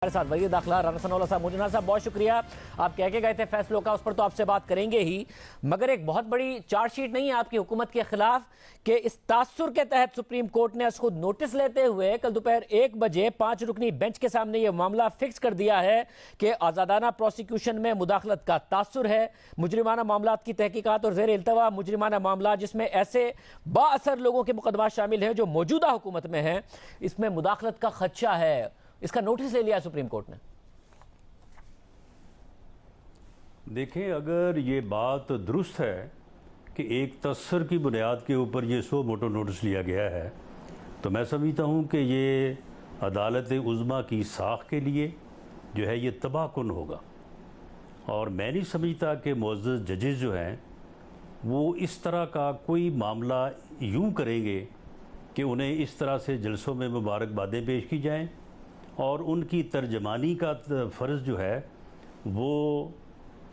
हमारे साथ वजीर दाखिला राना सनाउल्लाह साहब मौजूद हैं। साहब बहुत शुक्रिया, आप कह के गए थे फैसलों का, उस पर तो आपसे बात करेंगे ही, मगर एक बहुत बड़ी चार्जशीट नहीं है आपकी हुकूमत के खिलाफ कि इस तासुर के तहत सुप्रीम कोर्ट ने उसको नोटिस लेते हुए कल दोपहर 1 बजे 5 रुकनी बेंच के सामने यह मामला फिक्स कर दिया है कि आजादाना प्रोसिक्यूशन में मुदाखलत का तासुर है। मुजरिमाना मामला की तहकीकात और जेर इल्तवा मुजरिमाना मामला जिसमें ऐसे बाअसर लोगों के मुकदमा शामिल हैं जो मौजूदा हुकूमत में हैं, इसमें मुदाखलत का खदशा है, इसका नोटिस ले लिया सुप्रीम कोर्ट ने। देखें, अगर ये बात दुरुस्त है कि एक तस्सर की बुनियाद के ऊपर ये सो मोटो नोटिस लिया गया है, तो मैं समझता हूँ कि ये अदालत उज़्मा की साख के लिए जो है ये तबाहकुन होगा। और मैं नहीं समझता कि मुअज़्ज़ज़ जजेस जो हैं वो इस तरह का कोई मामला यूँ करेंगे कि उन्हें इस तरह से जलसों में मुबारकबादें पेश की जाएँ और उनकी तर्जमानी का फ़र्ज़ जो है वो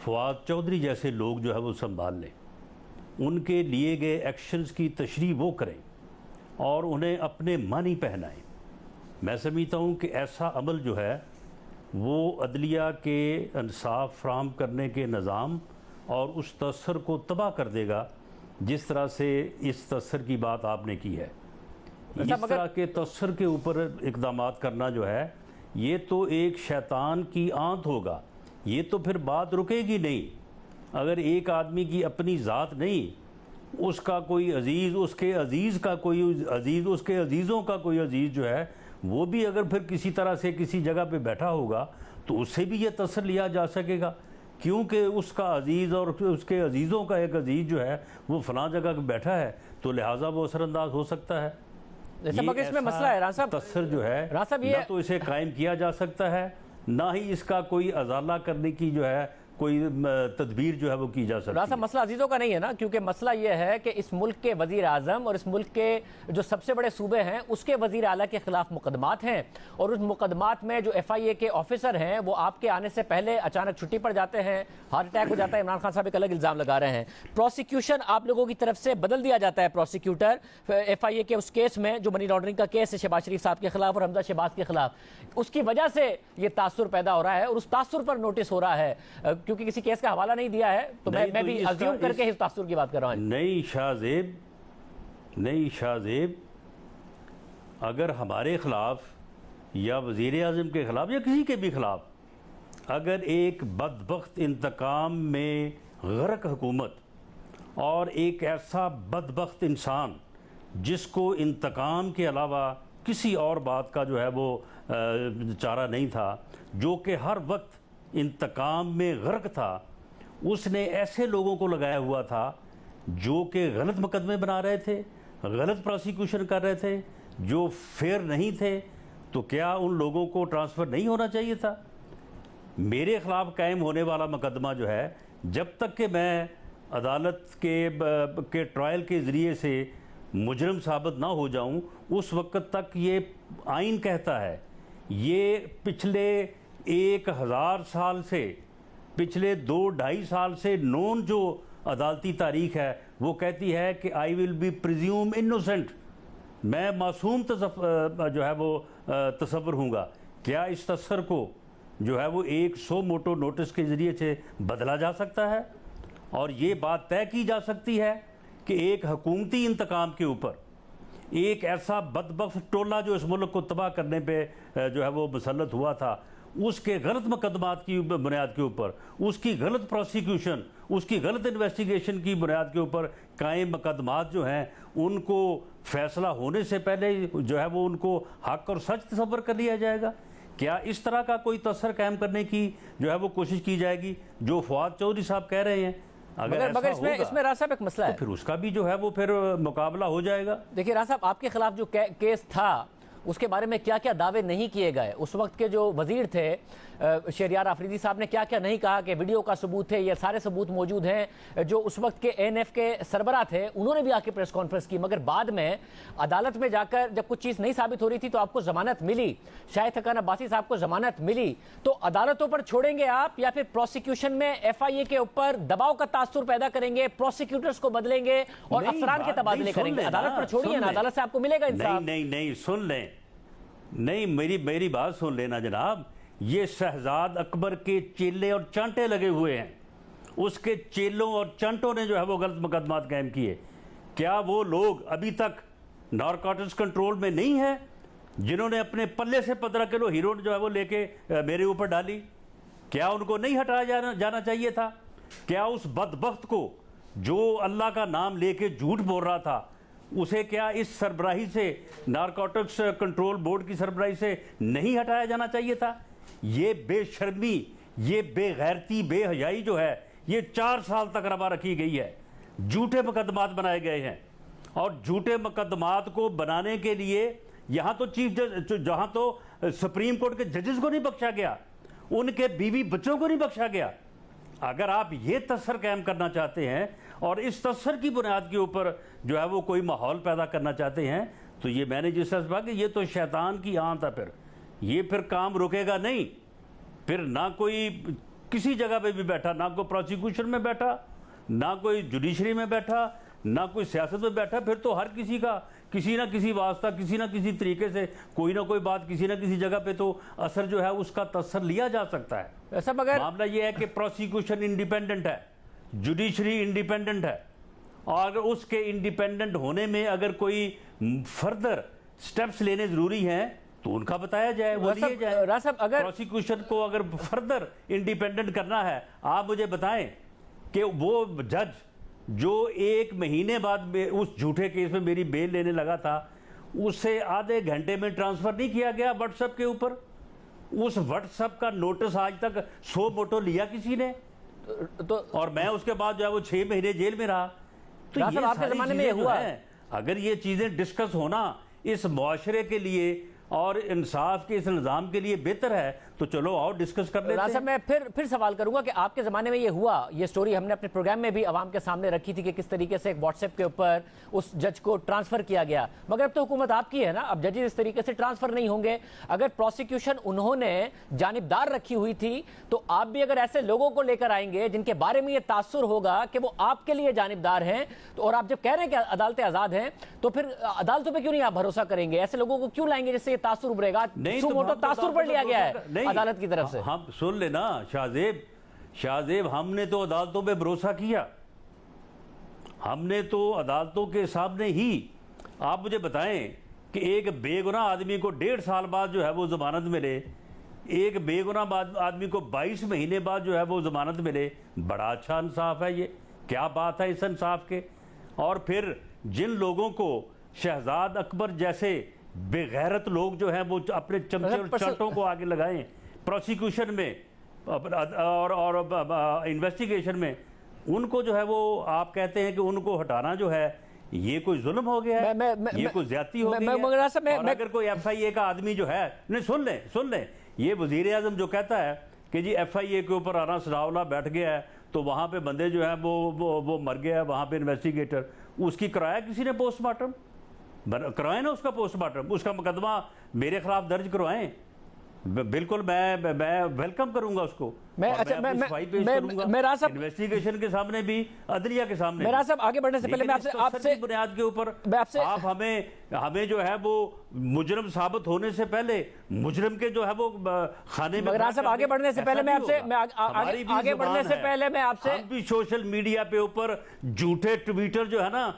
फवाद चौधरी जैसे लोग जो है वो संभाल लें, उनके लिए गए एक्शंस की तशरीह वो करें और उन्हें अपने मानी पहनाएं। मैं समझता हूँ कि ऐसा अमल जो है वो अदलिया के इंसाफ फ्राहम करने के निज़ाम और उस तसर को तबाह कर देगा जिस तरह से इस तसर की बात आपने की है। इस तरह के तसर के ऊपर इक़दामात करना जो है ये तो एक शैतान की आंत होगा, ये तो फिर बात रुकेगी नहीं। अगर एक आदमी की अपनी ज़ात नहीं, उसका कोई अजीज़, उसके अजीज़ का कोई अजीज़, उसके अजीज़ों का कोई अजीज़ जो है वो भी अगर फिर किसी तरह से किसी जगह पे बैठा होगा तो उससे भी ये तसर लिया जा सकेगा, क्योंकि उसका अजीज़ और उसके अजीज़ों का एक अजीज़ जो है वो फलां जगह पे बैठा है तो लिहाजा वो असरअंदाज हो सकता है। मगर इसमें मसला है राना साहब, तसर जो है ना तो इसे कायम किया जा सकता है, ना ही इसका कोई अजाला करने की जो है कोई तदबीर जो है वो की जा सकती है। राना साहब, मसला अजीज़ों का नहीं है ना, क्योंकि मसला ये है कि इस मुल्क के वज़ीर आज़म और इस मुल्क के जो सबसे बड़े सूबे हैं उसके वज़ीर आला के खिलाफ मुकदमात हैं और उस मुकदमात में जो FIA के ऑफिसर हैं वो आपके आने से पहले अचानक छुट्टी पर जाते हैं, हार्ट अटैक हो जाता है। इमरान खान साहब एक अलग इल्ज़ाम लगा रहे हैं, प्रोसिक्यूशन आप लोगों की तरफ से बदल दिया जाता है। प्रोसिक्यूटर FIA के उस केस में जो मनी लॉन्ड्रिंग का केस है शहबाज शरीफ साहब के खिलाफ और हमजा शहबाज के खिलाफ, उसकी वजह से ये तासुर पैदा हो रहा है और उस तासुर पर नोटिस हो रहा है, क्योंकि किसी केस का हवाला नहीं दिया है तो मैं भी अज्यूम करके इस तासुर की बात कर रहा हूं। नहीं शाहजेब, अगर हमारे खिलाफ या वजीर आज़म के खिलाफ या किसी के भी खिलाफ अगर एक बदबख्त इंतकाम में गर्क हुकूमत और एक ऐसा बदबख्त इंसान जिसको इंतकाम के अलावा किसी और बात का जो है वो चारा नहीं था, जो कि हर वक्त इंतकाम में गर्क था, उसने ऐसे लोगों को लगाया हुआ था जो कि गलत मुकदमे बना रहे थे, गलत प्रोसिक्यूशन कर रहे थे, जो फेयर नहीं थे, तो क्या उन लोगों को ट्रांसफ़र नहीं होना चाहिए था? मेरे ख़िलाफ़ कायम होने वाला मुकदमा जो है जब तक कि मैं अदालत के ट्रायल के ज़रिए से मुजरम साबित ना हो जाऊं, उस वक्त तक ये आइन कहता है, ये पिछले 1000 साल से, पिछले 2-2.5 साल से नॉन जो अदालती तारीख है वो कहती है कि I will be presume innocent, मैं मासूम जो है वो तसव्वुर हूँगा। क्या इस तसर को जो है वो एक सो मोटो नोटिस के ज़रिए से बदला जा सकता है और ये बात तय की जा सकती है कि एक हुकूमती इंतकाम के ऊपर एक ऐसा बदबख्त टोला जो इस मुल्क को तबाह करने पे जो है वो मुसल्लत हुआ था, उसके गलत मुकदमात की बुनियाद के ऊपर, उसकी गलत प्रोसिक्यूशन, उसकी गलत इन्वेस्टिगेशन की बुनियाद के ऊपर कायम मुकदमात जो हैं उनको फैसला होने से पहले जो है वो उनको हक और सच तस्वर कर लिया जाएगा? क्या इस तरह का कोई तसर कायम करने की जो है वो कोशिश की जाएगी जो फवाद चौधरी साहब कह रहे हैं? मगर इसमें राना साहब एक मसला है, तो फिर उसका भी जो है वो फिर मुकाबला हो जाएगा। देखिए राना साहब, आपके खिलाफ जो केस था उसके बारे में क्या क्या दावे नहीं किए गए, उस वक्त के जो वजीर थे शहरियार आफरीदी साहब ने क्या क्या नहीं कहा कि वीडियो का सबूत है, ये सारे सबूत मौजूद हैं। जो उस वक्त के ANF के सरबरा थे उन्होंने भी आके प्रेस कॉन्फ्रेंस की, मगर बाद में अदालत में जाकर जब कुछ चीज़ नहीं साबित हो रही थी तो आपको जमानत मिली, शाहिद हक्कान अब्बासी साहब को जमानत मिली, तो अदालतों पर छोड़ेंगे आप या फिर प्रोसिक्यूशन में FIA के ऊपर दबाव का तासुर पैदा करेंगे, प्रोसिक्यूटर्स को बदलेंगे और अफसरान के तबादले करेंगे? अदालत पर छोड़िए ना, अदालत से आपको मिलेगा इंसाफ। नहीं सुन लें, नहीं मेरी बात सुन लेना जनाब, ये शहजाद अकबर के चेले और चांटे लगे हुए हैं, उसके चेलों और चांटों ने जो है वो गलत मुकदमात कायम किए। क्या वो लोग अभी तक नारकोटिक्स कंट्रोल में नहीं है, जिन्होंने अपने पल्ले से 15 किलो हीरोइन जो है वो लेके मेरे ऊपर डाली? क्या उनको नहीं हटाया जाना चाहिए था? क्या उस बदबख्त को जो अल्लाह का नाम लेके झूठ बोल रहा था, उसे क्या इस सरबराही से, नारकोटिक्स कंट्रोल बोर्ड की सरबराही से नहीं हटाया जाना चाहिए था? ये बेशर्मी, ये बेगैरती, बेहयाई जो है, ये 4 साल तक रवा रखी गई है। झूठे मुकदमात बनाए गए हैं, और झूठे मुकदमात को बनाने के लिए यहाँ तो चीफ जज, जहाँ तो सुप्रीम कोर्ट के जजेस को नहीं बख्शा गया, उनके बीवी बच्चों को नहीं बख्शा गया। अगर आप ये तस्सर कायम करना चाहते हैं और इस तस्सर की बुनियाद के ऊपर जो है वो कोई माहौल पैदा करना चाहते हैं, तो ये मैंने जिस तरह से कहा कि ये तो शैतान की आंत है। फिर ये फिर काम रुकेगा नहीं। फिर ना कोई किसी जगह पे भी बैठा, ना कोई प्रोसिक्यूशन में बैठा, ना कोई जुडिशरी में बैठा, ना कोई सियासत में बैठा, फिर तो हर किसी का किसी ना किसी वास्ता, किसी ना किसी तरीके से कोई ना कोई बात किसी ना किसी जगह पे तो असर जो है उसका तसर लिया जा सकता है। सब अगर मामला ये है कि प्रोसिक्यूशन इंडिपेंडेंट है, जुडिशरी इंडिपेंडेंट है, और अगर उसके इंडिपेंडेंट होने में अगर कोई फर्दर स्टेप्स लेने जरूरी हैं तो उनका बताया जाए, वो लिए जाए। अगर प्रोसिक्यूशन को अगर फर्दर इंडिपेंडेंट करना है, आप मुझे बताएं कि वो जज जो 1 महीने बाद उस झूठे केस में मेरी बेल लेने लगा था, उसे आधे घंटे में ट्रांसफर नहीं किया गया व्हाट्सएप के ऊपर। उस व्हाट्सएप का नोटिस आज तक 100 फोटो लिया किसी ने, तो और मैं उसके बाद जो है वो 6 महीने जेल में रहा। तो ये आपके जमाने में हुआ है। अगर ये चीजें डिस्कस होना इस मुआशरे के लिए और इंसाफ के इस निज़ाम के लिए बेहतर है, तो चलो और डिस्कस कर लेते हैं। साहब, मैं फिर सवाल करूंगा कि आपके ज़माने में ये हुआ? ये स्टोरी हमने अपने प्रोग्राम में भी आवाम के सामने रखी थी कि किस तरीके से एक व्हाट्सएप के ऊपर उस जज को ट्रांसफर किया गया। मगर अब तो हुकूमत आपकी है ना, अब जजेस इस तरीके से ट्रांसफर नहीं होंगे। अगर प्रोसिक्यूशन उन्होंने जानिबदार रखी हुई थी, तो आप भी अगर ऐसे लोगों को लेकर आएंगे जिनके बारे में ये तासुर होगा कि वो आपके लिए जानिबदार हैं, तो और आप जब कह रहे हैं कि अदालतें आज़ाद हैं, तो फिर अदालतों पर क्यों नहीं आप भरोसा करेंगे? ऐसे लोगों को क्यों लाएंगे जिससे ये तासुर उभरेगा? तासुर पर लिया गया है अदालत की तरफ से। हम सुन लेना शाहजेब, हमने तो अदालतों पे भरोसा किया, हमने तो अदालतों के सामने ही। आप मुझे बताएं कि एक बेगुनाह आदमी को 1.5 साल बाद जो है वो जमानत मिले, एक बेगुनाह आदमी को 22 महीने बाद जो है वो जमानत मिले, बड़ा अच्छा इंसाफ है। ये क्या बात है इस इंसाफ के? और फिर जिन लोगों को शहजाद अकबर जैसे बेगैरत लोग जो हैं वो अपने चमचे और चंटों को आगे लगाएं प्रोसिक्यूशन में और इन्वेस्टिगेशन में, उनको जो है वो आप कहते हैं कि उनको हटाना जो है ये कोई जुल्म हो गया है, ये कोई ज्यादती हो गई है। और अगर कोई FIA का आदमी जो है, नहीं सुन लें, ये वजीर आजम जो कहता है कि जी FIA के ऊपर आना सरावला बैठ गया है, तो वहां पे बंदे जो है वो मर गया है, वहां पे इन्वेस्टिगेटर, उसकी कराया किसी ने पोस्टमार्टम? करवाएं ना उसका पोस्टमार्टम, उसका मुकदमा मेरे खिलाफ दर्ज करवाएं। बिल्कुल मैं वेलकम करूंगा उसको। मैं इन्वेस्टिगेशन के सामने भी, अदलिया के सामने। मेरा साहब आगे बढ़ने से पहले मैं आपसे बुनियाद के ऊपर आप हमें जो है वो मुजरिम साबित होने से पहले मुजरिम के जो है वो खाने में। आगे बढ़ने से पहले मैं आपसे हम भी सोशल मीडिया पे ऊपर झूठे ट्विटर जो है ना,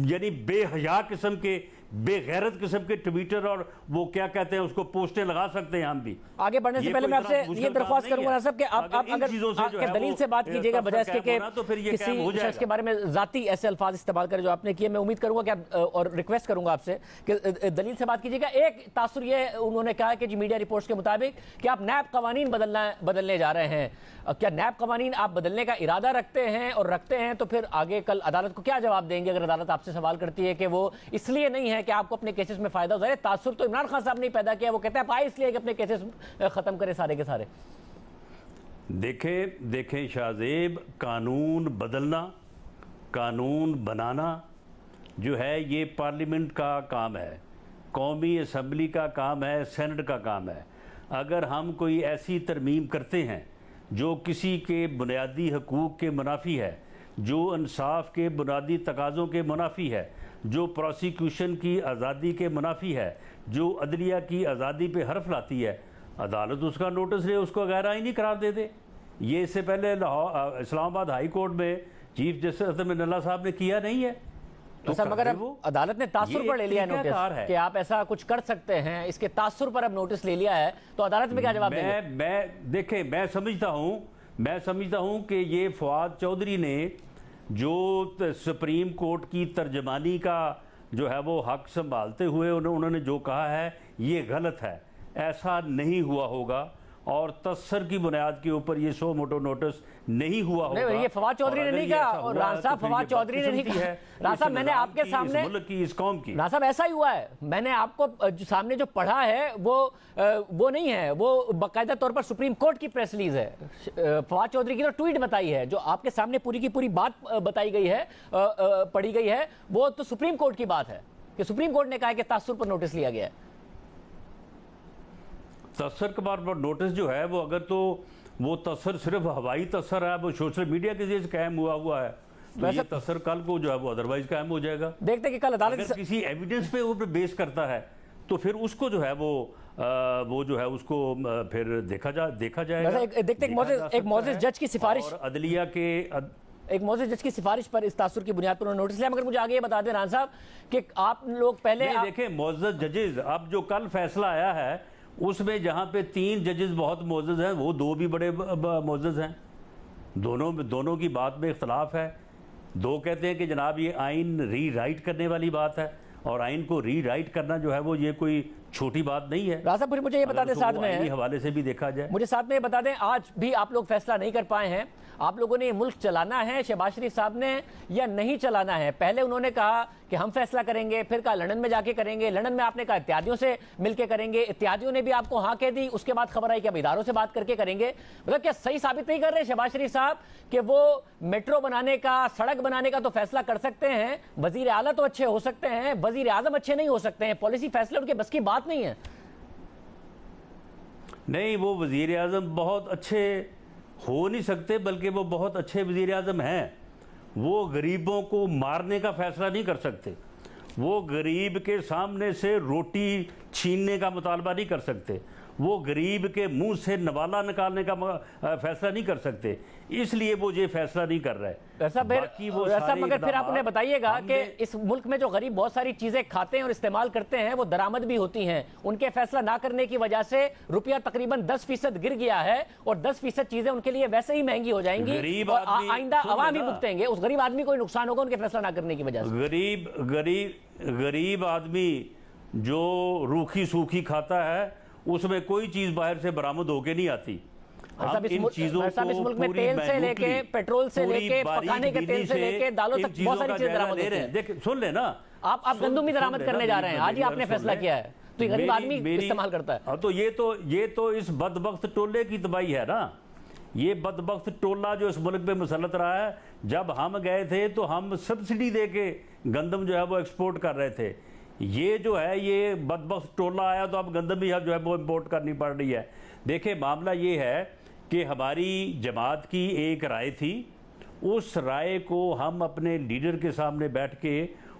यानी बेहया किस्म के, बेगैरत किस्म के ट्विटर और वो क्या कहते हैं उसको, पोस्टें लगा सकते हैं। हम भी आगे बढ़ने से पहले मैं आपसे ये दरख्वास्त करूंगा साहब कि आप अगर दलील से बात कीजिएगा बजाय इसके कि किसी शख्स के बारे में जाती ऐसे अल्फाज इस्तेमाल करें जो आपने किए। मैं उम्मीद करूंगा कि आप, और रिक्वेस्ट करूंगा आपसे कि दलील से बात कीजिएगा। एक तासुर ये उन्होंने कहा कि जी मीडिया रिपोर्ट्स के मुताबिक कि आप नैब कवानीन बदलने जा रहे हैं। क्या नैब कवानीन आप बदलने का इरादा रखते हैं, और रखते हैं तो फिर आगे कल अदालत को क्या जवाब देंगे अगर अदालत आपसे सवाल करती है कि वो इसलिए नहीं है कि आपको अपने केसेस में फायदा हो जाए? तासुर तो इमरान खान साहब ने पैदा किया, वो कहते हैं आप आए इसलिए कि अपने केसेस खत्म करें सारे के सारे। देखें शाहजेब, कानून बदलना, कानून बनाना जो है ये पार्लियामेंट का काम है, कौमी असम्बली का काम है, सेनेट का काम है। अगर हम कोई ऐसी तरमीम करते हैं जो किसी के बुनियादी हकूक़ के मुनाफी है, जो इंसाफ के बुनियादी तकाज़ों के मुनाफी है, जो प्रोसिक्यूशन की आज़ादी के मुनाफी है, जो अदलिया की आज़ादी पे हर्फ लाती है, अदालत उसका नोटिस ले, उसको गैर आईनी करार दे दे। ये इससे पहले इस्लामाबाद हाई कोर्ट में चीफ जस्टिस नल्ला साहब ने किया नहीं है। तो सर मगर अब अदालत ने तासुर पर ले लिया नोटिस कि आप ऐसा कुछ कर सकते हैं, इसके तासुर पर अब नोटिस ले लिया है, तो अदालत में क्या जवाब देंगे? देखें, मैं समझता हूं कि ये फवाद चौधरी ने जो सुप्रीम कोर्ट की तर्जमानी का जो है वो हक संभालते हुए उन्होंने जो कहा है ये गलत है, ऐसा नहीं हुआ होगा और तस्सर की बुनियाद के ऊपर ये सो मोटो नोटिस नहीं हुआ होगा। नहीं, ये फवाद चौधरी ने नहीं कहा, और राना साहब फवाद चौधरी ने नहीं कहा। राना साहब मैंने आपके सामने मुल्क की इस कौम की, राना साहब ऐसा ही हुआ है, मैंने आपको सामने जो पढ़ा है वो नहीं है, वो बाकायदा तौर पर सुप्रीम कोर्ट की प्रेस रिलीज है। फवाद चौधरी की तो ट्वीट बताई है, जो आपके सामने पूरी की पूरी बात बताई गई है, पढ़ी गई है, वो तो सुप्रीम कोर्ट की बात है कि सुप्रीम कोर्ट ने कहा कि तासुर पर नोटिस लिया गया है। तस्सर के बार नोटिस जो है वो, अगर तो वो तस्सर सिर्फ हवाई तस्सर है, वो सोशल मीडिया के जरिए कायम हुआ है, तो ये तस्सर कल को जो है वो अदरवाइज कायम हो जाएगा। देखते कि कल अदालत अगर किसी एविडेंस पे ऊपर बेस करता है तो फिर उसको जो है वो जो है उसको फिर देखा जाएगा। देखते एक मौजूद जज की सिफारिश, और अदलिया के एक मौजूद जज की सिफारिश पर इस तासुर की बुनियाद पर उन्होंने नोटिस लिया। मगर मुझे आगे ये बता दें राना साहब कि आप लोग पहले देखें मौजूद जजेस, अब जो कल फैसला आया है उसमें जहां पे 3 जजेस बहुत मोअज़्ज़ज़ हैं, वो 2 भी बड़े मोअज़्ज़ज़ हैं, दोनों की बात में इख्तलाफ है। 2 कहते हैं कि जनाब ये आइन री राइट करने वाली बात है, और आइन को री राइट करना जो है वो ये कोई छोटी बात नहीं है। राजा फिर मुझे ये बता दें, साथ में हवाले से भी देखा जाए, मुझे साथ में ये बता दें, आज भी आप लोग फैसला नहीं कर पाए हैं, आप लोगों ने ये मुल्क चलाना है शहबाज शरीफ साहब ने या नहीं चलाना है? पहले उन्होंने कहा कि हम फैसला करेंगे, फिर कहा लंदन में जाके करेंगे, लंदन में आपने कहा इत्यादियों से मिलकर करेंगे, इत्यादियों ने भी आपको हाँ कह दी, उसके बाद खबर आई कि अब इदारों से बात करके करेंगे। मतलब क्या सही साबित नहीं कर रहे शहबाज शरीफ साहब कि वो मेट्रो बनाने का, सड़क बनाने का तो फैसला कर सकते हैं, वजीर आला तो अच्छे हो सकते हैं, वजीर आजम अच्छे नहीं हो सकते हैं, पॉलिसी फैसले उनके बस की बात नहीं है? नहीं, वो वजीर आजम बहुत अच्छे हो नहीं सकते, बल्कि वो बहुत अच्छे वजीर आजम हैं। वो गरीबों को मारने का फैसला नहीं कर सकते, वो गरीब के सामने से रोटी छीनने का मुतालबा नहीं कर सकते, वो गरीब के मुंह से नवाला निकालने का फैसला नहीं कर सकते, इसलिए वो ये फैसला नहीं कर रहे। ऐसा मगर फिर आप उन्हें बताइएगा कि इस मुल्क में जो गरीब बहुत सारी चीजें खाते हैं और इस्तेमाल करते हैं वो दरामद भी होती हैं, उनके फैसला ना करने की वजह से रुपया तकरीबन 10% गिर गया है और 10% चीजें उनके लिए वैसे ही महंगी हो जाएंगी और आइंदा अवाम ही भुगतेंगे, उस गरीब आदमी को नुकसान होगा उनके फैसला ना करने की वजह से। गरीब आदमी जो रूखी सूखी खाता है उसमें कोई चीज बाहर से बरामद होके नहीं आती। इन चीजों को इस मुल्क में तेल से लेके, पेट्रोल से लेके, पकाने के तेल से लेके, दालों तक बहुत सारी चीजें दरामद होती हैं। देख सुन लेना, आप गंदम भी दरामद करने जा रहे हैं, आज ही आपने फैसला किया है, तो गरीब आदमी इस्तेमाल करता है। तो ये तो इस बदबख्त टोले की तबाही है ना, ये बदबख्त टोला जो इस मुल्क पे मुसल्लत रहा है। जब हम गए थे तो हम सब्सिडी दे के गंदम जो है वो एक्सपोर्ट कर रहे थे, ये जो है ये बदबख्त टोला आया तो अब गंदम भी अब जो है वो इम्पोर्ट करनी पड़ रही है। देखिए मामला ये है कि हमारी जमात की एक राय थी, उस राय को हम अपने लीडर के सामने बैठ के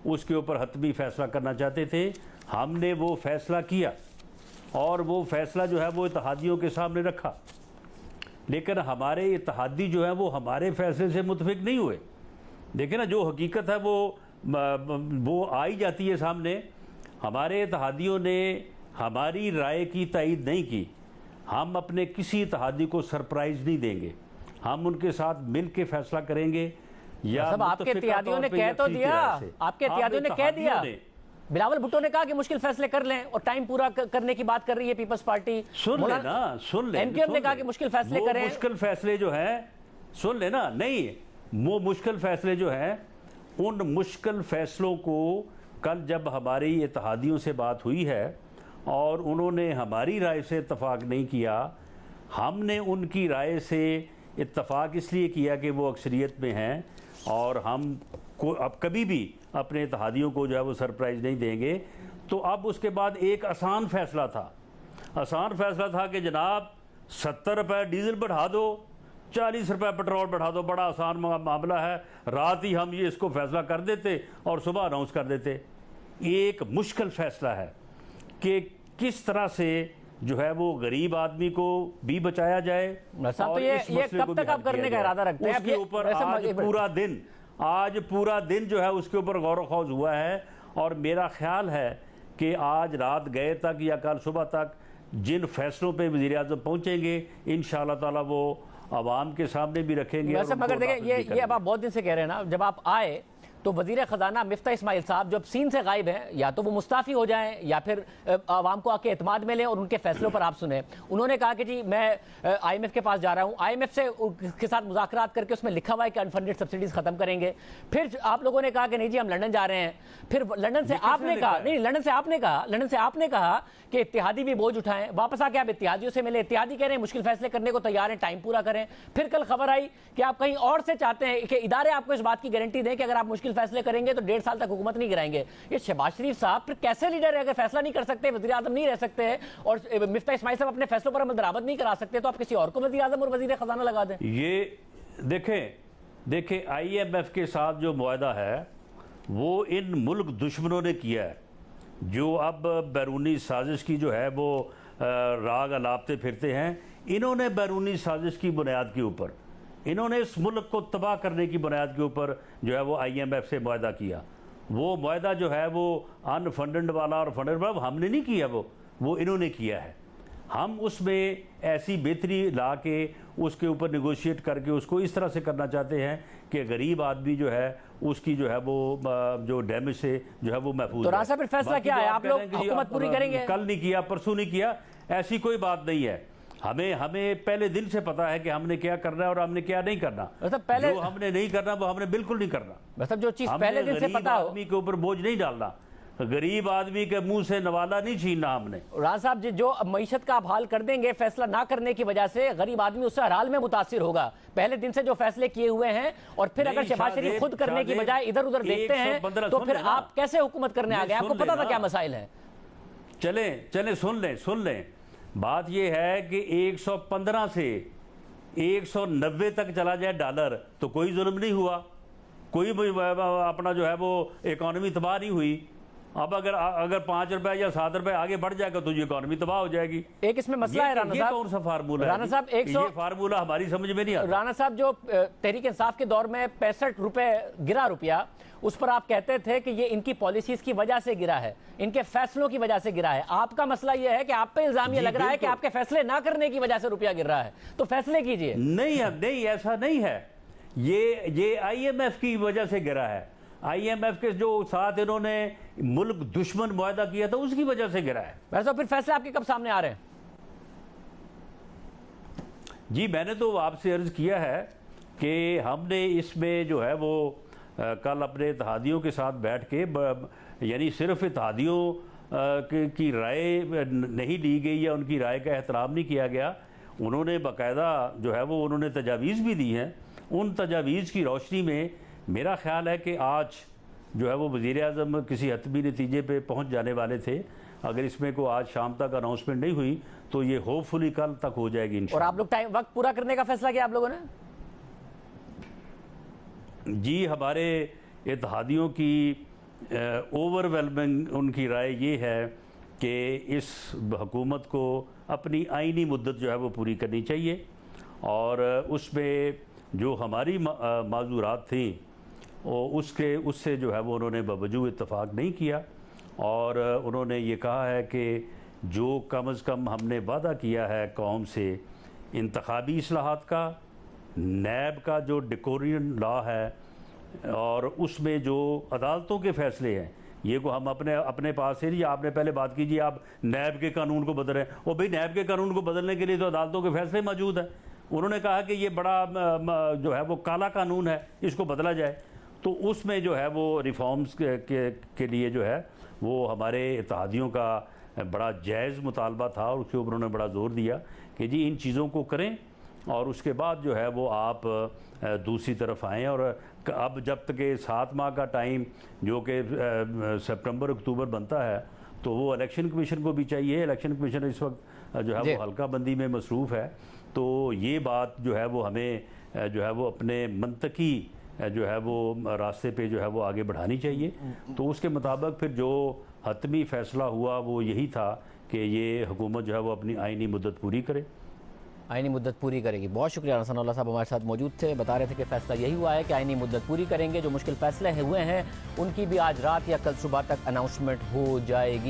उसके ऊपर हतमी फैसला करना चाहते थे। हमने वो फैसला किया और वो फैसला जो है वो इत्तेहादियों के सामने रखा, लेकिन हमारे इत्तेहादी जो है वो हमारे फैसले से मुतफिक नहीं हुए। देखिए ना, जो हकीकत है वो आई जाती है सामने। हमारे इत्तेहादियों ने हमारी राय की तायीद नहीं की। हम अपने किसी इत्तेहादी को सरप्राइज नहीं देंगे, हम उनके साथ मिल के फैसला करेंगे। या आपके इत्तेहादियों ने कह तो दिया, आपके इत्तेहादियों ने कह दिया, बिलावल भुट्टो ने कहा कि मुश्किल फैसले कर लें और टाइम पूरा करने की बात कर रही है पीपल्स पार्टी। सुन ले, एमक्यूएम ने कहा कि मुश्किल फैसले करें। मुश्किल फैसले जो है, सुन लेना, नहीं वो मुश्किल फैसले जो है, उन मुश्किल फैसलों को कल जब हमारी इत्तेहादियों से बात हुई है और उन्होंने हमारी राय से इत्तफाक नहीं किया, हमने उनकी राय से इत्तफाक इसलिए किया कि वो अक्सरियत में हैं और हम को अब कभी भी अपने इत्तेहादियों को जो है वो सरप्राइज नहीं देंगे। तो अब उसके बाद एक आसान फैसला था कि जनाब 70 रुपये डीजल बढ़ा दो, 40 रुपये पेट्रोल बढ़ा दो, बड़ा आसान मामला है, रात ही हम ये इसको फैसला कर देते और सुबह अनाउंस कर देते। एक मुश्किल फैसला है कि किस तरह से जो है वो गरीब आदमी को भी बचाया जाए। साहब, तो और ये इस मसले कब को तक भी आप हल करने किया का जाए। इरादा रखते हैं? उसके ऊपर आज पूरा दिन जो है उसके ऊपर गौर खौज हुआ है, और मेरा ख्याल है कि आज रात गए तक या कल सुबह तक जिन फैसलों पे वज़ीर आज़म पहुंचेंगे, इंशाअल्लाह ताला वो आवाम के सामने भी रखेंगे। वैसे मगर देखिए, ये अब आप बहुत दिन से कह रहे हैं ना, जब आप आए तो वजीर खजाना मिफ्ता इस्माइल साहब जब सीन से गायब हैं, या तो वो मुस्ताफ़ी हो जाएं या फिर आवाम को आके एतमाद में लें और उनके फैसलों पर आप सुने। उन्होंने कहा कि जी मैं IMF के पास जा रहा हूं, IMF से के साथ मुज़ाकरात करके उसमें लिखा हुआ है कि अनफंडेड सब्सिडीज खत्म करेंगे। फिर आप लोगों ने कहा कि नहीं जी हम लंदन जा रहे हैं। फिर लंदन से आपने कहा, नहीं लंदन से आपने कहा कि इत्तेहादी भी बोझ उठाएं। वापस आके आप इत्तेहादियों से मिले, इत्तेहादी कह रहे हैं मुश्किल फैसले करने को तैयार हैं, टाइम पूरा करें। फिर कल खबर आई कि आप कहीं और से चाहते हैं कि इदारे आपको इस बात की गारंटी दें कि अगर आप मुश्किल फैसले करेंगे तो 1.5 साल तक हुकूमत नहीं गिराएंगे। ये शहबाज शरीफ साहब फिर कैसे लीडर है? अगर फैसला नहीं कर सकते, वज़ीर आज़म नहीं रह सकते और मिफ्ता इस्माइल साहब अपने फैसलों पर अमल दरामद नहीं करा सकते, तो आप किसी और को वज़ीर आज़म और वज़ीर खजाना लगा दें। ये देखें IMF के साथ जो मुआहदा है वो इन मुल्क दुश्मनों ने किया है, जो अब बैरूनी साजिश की जो है वो राग अलापते फिरते हैं। इन्होंने बैरूनी साजिश की बुनियाद के ऊपर, इन्होंने इस मुल्क को तबाह करने की बुनियाद के ऊपर जो है वो IMF से मुआहदा किया। वो मुआहदा जो है वो अनफंडेड वाला और फंडेड वाला हमने नहीं किया, वो इन्होंने किया है। हम उसमें ऐसी बेहतरी ला के उसके ऊपर नेगोशिएट करके उसको इस तरह से करना चाहते हैं कि गरीब आदमी जो है उसकी जो है वो जो डैमेज से जो है वो महफूज। तो रास्ता फिर फैसला क्या है? आप लोग हुकूमत पूरी करेंगे? कल नहीं किया, परसों नहीं किया, ऐसी कोई बात नहीं है। हमें पहले दिन से पता है कि हमने क्या करना है और हमने क्या नहीं करना। मतलब पहले जो हमने नहीं करना वो हमने बिल्कुल नहीं करना। मतलब जो चीज पहले दिन से पता हो, आदमी के ऊपर बोझ नहीं डालना, गरीब आदमी के मुंह से नवाला नहीं छीनना हमने। राना साहब जी, जो मईशत का आप हाल कर देंगे फैसला ना करने की वजह से, गरीब आदमी उससे हर हाल में मुतासिर होगा। पहले दिन से जो फैसले किए हुए हैं और फिर अगर शहबाज शरीफ खुद करने की बजाय इधर उधर देखते हैं तो फिर आप कैसे हुकूमत करने आ गए? आपको पता था क्या मसाइल है? चले सुन लें। बात यह है कि 115 से 190 तक चला जाए डॉलर तो कोई जुल्म नहीं हुआ, कोई अपना जो है वो इकॉनमी तबाह नहीं हुई। अब अगर 5 रुपए या 7 रुपए आगे बढ़ जाएगा तो ये इकॉनमी तबाह हो जाएगी। एक इसमें मसला है राना साहब, कौन सा फार्मूला राना साहब? ये फार्मूला हमारी समझ में नहीं आता। राना साहब, जो तहरीक इंसाफ के दौर में 65 रुपए गिरा रुपया, उस पर आप कहते थे कि ये इनकी पॉलिसीज की वजह से गिरा है, इनके फैसलों की वजह से गिरा है। आपका मसला ये है कि आप पे इल्जाम ये लग रहा है कि आपके फैसले ना करने की वजह से रुपया गिर रहा है, तो फैसले कीजिए। नहीं, ऐसा नहीं है। ये IMF की वजह से गिरा है। IMF के जो साथ इन्होंने मुल्क दुश्मन मुआहदा किया था उसकी वजह से गिरा है। वैसे फिर फैसले आपके कब सामने आ रहे हैं? जी, मैंने तो आपसे अर्ज किया है कि हमने इसमें जो है वो कल अपने इत्तेहादियों के साथ बैठ के, यानी सिर्फ इत्तेहादियों की राय नहीं ली गई या उनकी राय का एहतराम नहीं किया गया, उन्होंने बाकायदा जो है वो उन्होंने तजावीज़ भी दी हैं। उन तजावीज़ की रोशनी में मेरा ख्याल है कि आज जो है वो वज़ीर आज़म किसी हतमी नतीजे पे पहुंच जाने वाले थे। अगर इसमें को आज शाम तक अनाउंसमेंट नहीं हुई तो ये होपफुली कल तक हो जाएगी इंशाअल्लाह। और आप लोग वक्त पूरा करने का फैसला किया आप लोगों ने? जी, हमारे इत्तेहादियों की ओवरवेलमिंग उनकी राय ये है कि इस हुकूमत को अपनी आइनी मुद्दत जो है वो पूरी करनी चाहिए, और उसमें जो हमारी माजूरात थी उससे जो है वो उन्होंने बावजूद इत्तफाक नहीं किया। और उन्होंने ये कहा है कि जो कम अज़ कम हमने वादा किया है कौम से, इंतखाबी इस्लाहात का, नैब का जो डिकोरियन लॉ है, और उसमें जो अदालतों के फैसले हैं, ये को हम अपने पास से नहीं। आपने पहले बात कीजिए आप नैब के कानून को बदल रहे हैं, और भाई नैब के कानून को बदलने के लिए तो अदालतों के फैसले मौजूद हैं। उन्होंने कहा कि ये बड़ा जो है वो काला कानून है, इसको बदला जाए। तो उसमें जो है वो रिफॉर्म्स के लिए जो है वो हमारे इत्तेहादियों का बड़ा जायज़ मुतालबा था, और उसके ऊपर उन्होंने बड़ा ज़ोर दिया कि जी इन चीज़ों को करें और उसके बाद जो है वो आप दूसरी तरफ आएँ। और अब जब तक 7 माह का टाइम जो कि सितंबर अक्टूबर बनता है, तो वो इलेक्शन कमीशन को भी चाहिए। इलेक्शन कमीशन इस वक्त जो है वो हल्का बंदी में मसरूफ़ है। तो ये बात जो है वो हमें जो है वो अपने मंतकी जो है वो रास्ते पे जो है वो आगे बढ़ानी चाहिए। तो उसके मुताबिक फिर जो हतमी फ़ैसला हुआ वो यही था कि ये हुकूमत जो है वो अपनी आइनी मुद्दत पूरी करे। आइनी मुद्दत पूरी करेगी। बहुत शुक्रिया। हसनउल्लाह साहब हमारे साथ मौजूद थे, बता रहे थे कि फैसला यही हुआ है कि आइनी मुद्दत पूरी करेंगे। जो मुश्किल फैसले हुए हैं उनकी भी आज रात या कल सुबह तक अनाउंसमेंट हो जाएगी।